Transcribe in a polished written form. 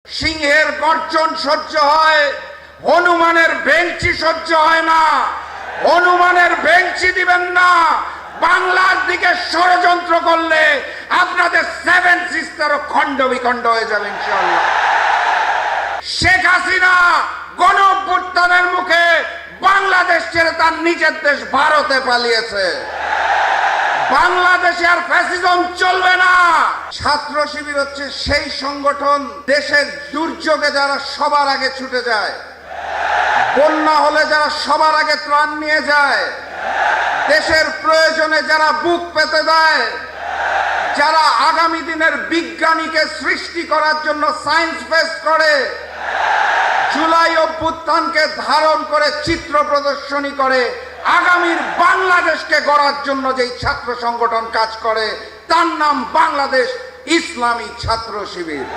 সিংহের গর্জন সহ্য হয়, হনুমানের বেঞ্চি সহ্য হয় না। হনুমানের বেঞ্চি দিবেন না। বাংলার দিকে ষড়যন্ত্র করলে আপনাদের সেভেন সিস্টারও খণ্ড বিখণ্ড হয়ে যাবে ইনশাআল্লাহ। শেখ হাসিনা গণঅভ্যুত্থানের মুখে বাংলাদেশ ছেড়ে তার নিজের দেশ ভারতে পালিয়েছে। বাংলাদেশে আর ফ্যাসিজম চলবে না। ছাত্র শিবির হচ্ছে সেই সংগঠন দেশের দুর্যোগে যারা সবার আগে ছুটে যায়, বন্যা হলে যারা সবার আগে ত্রাণ নিয়ে যায়, দেশের প্রয়োজনে যারা বুক পেতে দেয়, যারা আগামী দিনের বিজ্ঞানীকে সৃষ্টি করার জন্য সায়েন্স ফেস্ট করে, জুলাই অভ্যুত্থানকে ধারণ করে চিত্র প্রদর্শনী করে, আগামীর বাংলাদেশকে গড়ার জন্য যেই ছাত্র সংগঠন কাজ করে তার নাম বাংলাদেশ ইসলামী ছাত্র শিবির।